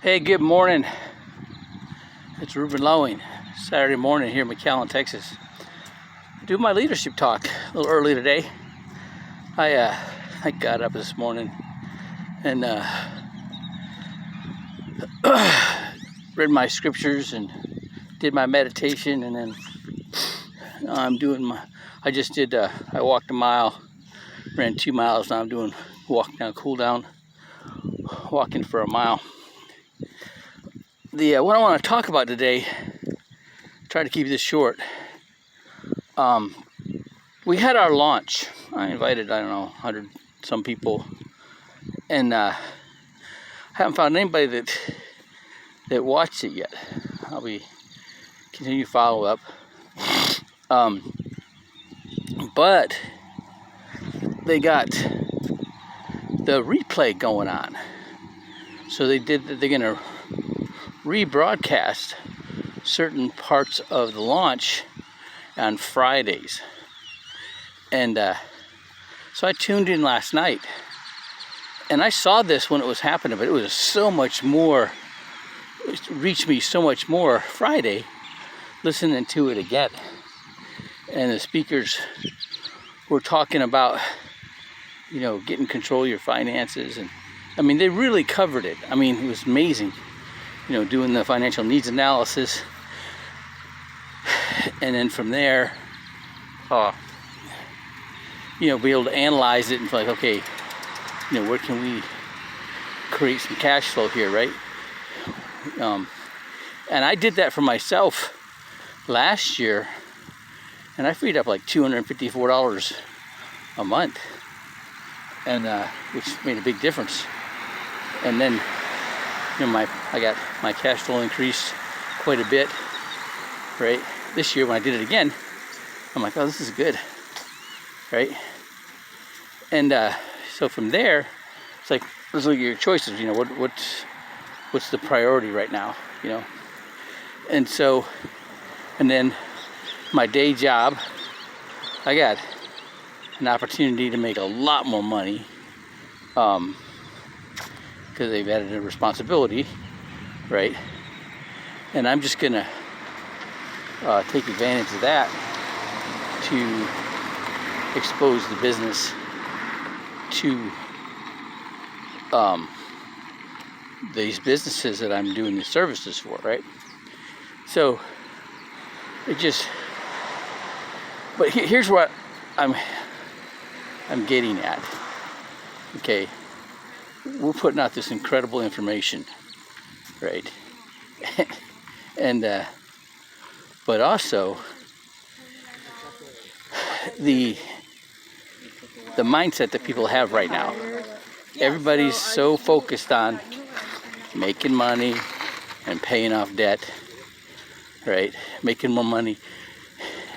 Hey, good morning. It's Ruben Lowing. Saturday morning here in McAllen, Texas. Do my leadership talk a little early today. I got up this morning and read my scriptures and did my meditation, and then I'm doing my. I walked a mile, ran 2 miles. Now I'm doing walk down, cool down, walking for a mile. What I want to talk about today, try to keep this short. We had our launch. I invited, 100 some people, and haven't found anybody that watched it yet. I'll be continue follow up. But they got the replay going on, so they're gonna rebroadcast certain parts of the launch on Fridays. And so I tuned in last night, and I saw this when it was happening, but it was so much more, it reached me so much more Friday listening to it again. And the speakers were talking about, getting control of your finances. And I mean, they really covered it. I mean, it was amazing, doing the financial needs analysis. And then from there, be able to analyze it and like, okay, where can we create some cash flow here, right? And I did that for myself last year, and I freed up like $254 a month, and which made a big difference. And then, I got my cash flow increased quite a bit, right? This year when I did it again, I'm like, oh, this is good, right? And so from there, it's like, let's look at your choices. What's the priority right now, And so, and then my day job, I got an opportunity to make a lot more money, because they've added a responsibility, right? And I'm just gonna take advantage of that to expose the business to these businesses that I'm doing the services for, right? So it just, but here's what I'm getting at. Okay, we're putting out this incredible information, right? And but also the mindset that people have right now. Everybody's so focused on making money and paying off debt, right? Making more money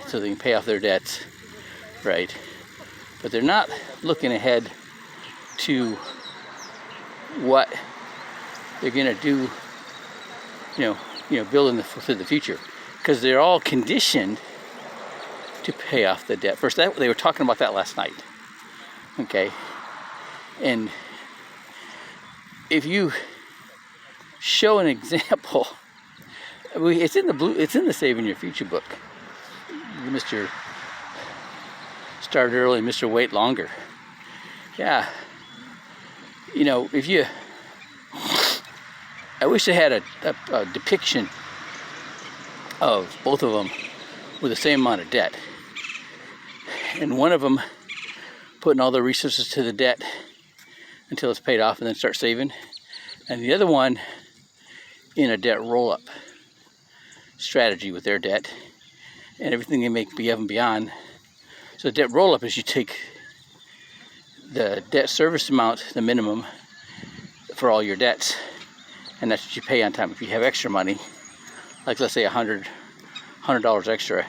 so they can pay off their debts, right? But they're not looking ahead to what they're gonna do, building for the future, because they're all conditioned to pay off the debt. First, they were talking about that last night. Okay, and if you show an example, it's in the Saving Your Future book. Mr. Start Early, Mr. Wait Longer. Yeah, if you, I wish they had a depiction of both of them with the same amount of debt, and one of them putting all the resources to the debt until it's paid off and then start saving, and the other one in a debt roll-up strategy with their debt and everything they make above and beyond. So the debt roll-up is you take the debt service amount, the minimum for all your debts, and that's what you pay on time. If you have extra money, like let's say $100 extra,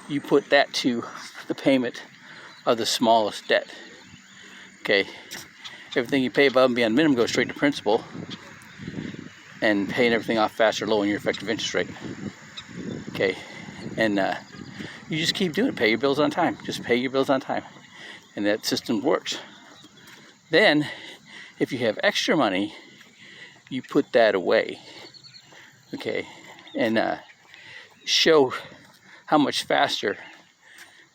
you put that to the payment of the smallest debt. Okay, everything you pay above and beyond minimum goes straight to principal, and paying everything off fast or low in your effective interest rate. Okay, and you just keep doing it. Pay your bills on time. Just pay your bills on time, and that system works. Then, if you have extra money, you put that away, okay, and show how much faster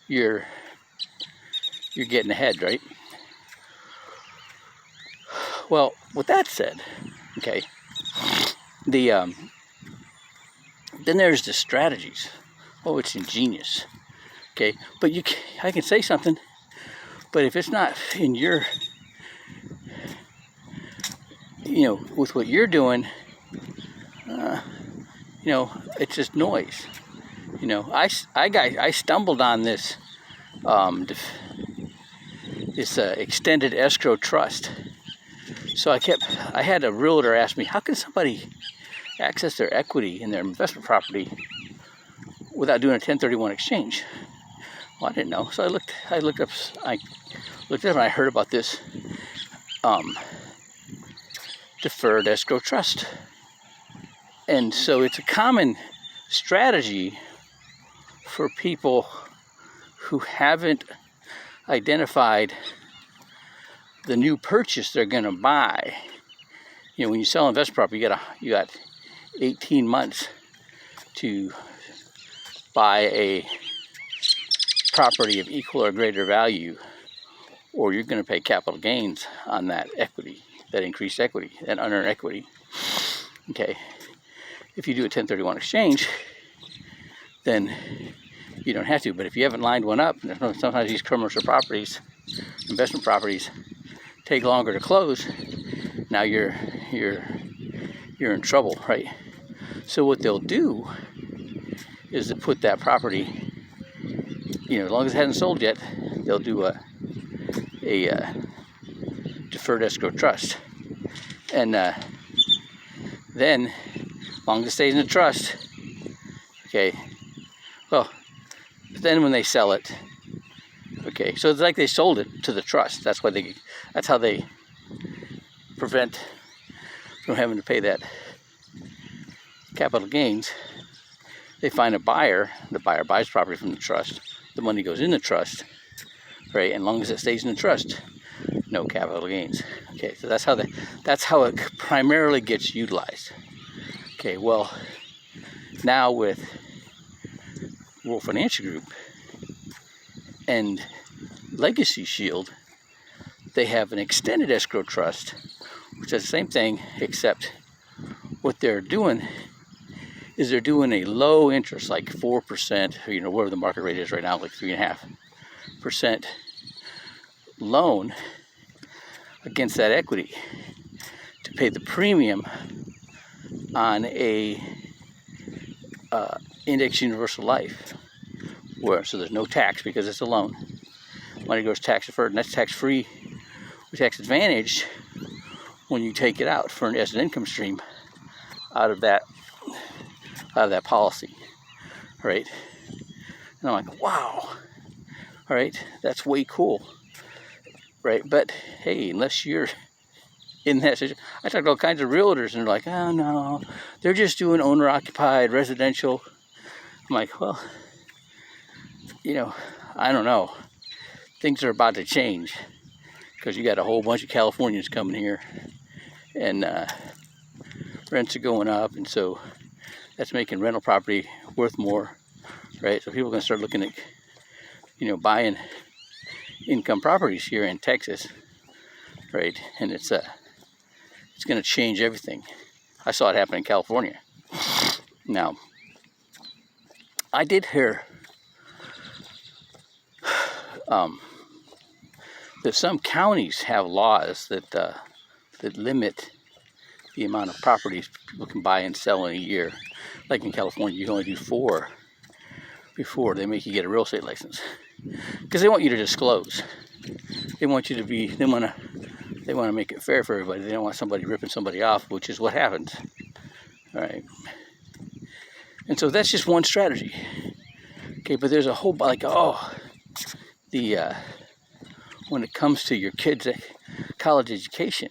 you're getting ahead, right? Well, with that said, okay, then there's the strategies. Oh, it's ingenious, okay, but I can say something, but if it's not in your, with what you're doing, it's just noise. I stumbled on this extended escrow trust. So I had a realtor ask me, how can somebody access their equity in their investment property without doing a 1031 exchange? Well, I didn't know. So I looked up and I heard about this deferred escrow trust. And so it's a common strategy for people who haven't identified the new purchase they're going to buy. When you sell investment property, you got 18 months to buy a property of equal or greater value, or you're going to pay capital gains on that equity, that increased equity, that unearned equity. Okay, if you do a 1031 exchange, then you don't have to. But if you haven't lined one up, sometimes these commercial properties, investment properties, take longer to close. Now you're in trouble, right? So what they'll do is to put that property, as long as it hasn't sold yet, they'll do a deferred escrow trust, and then as long as it stays in the trust, okay. Well, then when they sell it, okay, so it's like they sold it to the trust. That's how they prevent from having to pay that capital gains. They find a buyer. The buyer buys property from the trust. The money goes in the trust, right? And as long as it stays in the trust, no capital gains. Okay, so that's how it primarily gets utilized. Okay, well, now with World Financial Group and Legacy Shield, they have an extended escrow trust, which is the same thing, except what they're doing is they're doing a low interest, like 4%, whatever the market rate is right now, like 3.5% loan against that equity to pay the premium on a index universal life, so there's no tax because it's a loan. Money goes tax deferred, and that's tax free or tax advantaged when you take it out as an income stream out of that policy, right? And I'm like, wow, all right, that's way cool, right? But hey, unless you're in that situation, I talked to all kinds of realtors, and they're like, oh no, they're just doing owner-occupied residential. I'm like, well, I don't know. Things are about to change because you got a whole bunch of Californians coming here, and rents are going up, and so that's making rental property worth more, right? So people are going to start looking at, buying income properties here in Texas, right? And it's going to change everything. I saw it happen in California. Now, I did hear that some counties have laws that limit the amount of properties people can buy and sell in a year. Like in California, you can only do 4 before they make you get a real estate license, because they want you to disclose. They want you to be. They want to make it fair for everybody. They don't want somebody ripping somebody off, which is what happens. All right. And so that's just one strategy. Okay, but there's a whole when it comes to your kids' college education,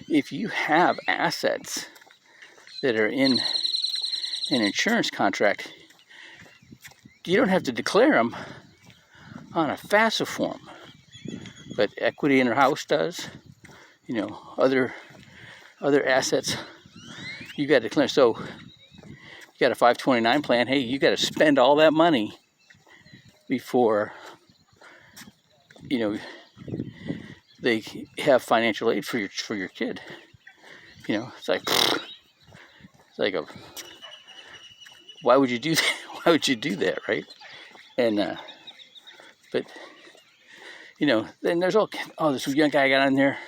if you have assets that are in an insurance contract, you don't have to declare them on a FAFSA form, but Equity in Her House does. Other other assets you got to clear. So you got a 529 plan. Hey, you got to spend all that money before, you know, they have financial aid for your kid. You know, it's like a, why would you do that? Why would you do that, right? And but you know, then there's this young guy got on there,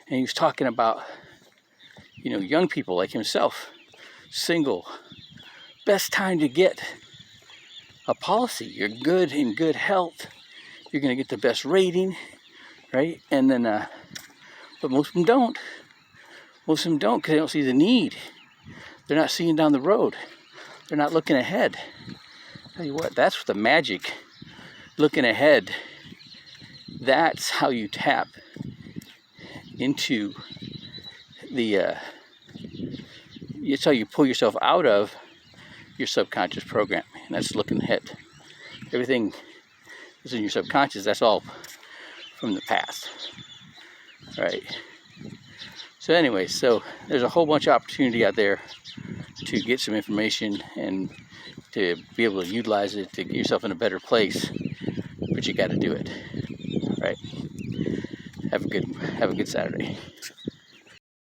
and he was talking about, you know, young people like himself, single, best time to get a policy. You're good, in good health, you're gonna get the best rating, right? And then but most of them don't. Most of them don't because they don't see the need. They're not seeing down the road. They're not looking ahead. Tell you what, that's the magic. Looking ahead. That's how you tap into the, it's how you pull yourself out of your subconscious programming. And that's looking ahead. Everything that's in your subconscious, that's all from the past, right? So anyway, so there's a whole bunch of opportunity out there to get some information and to be able to utilize it to get yourself in a better place, but you got to do it, right? Have a good Saturday.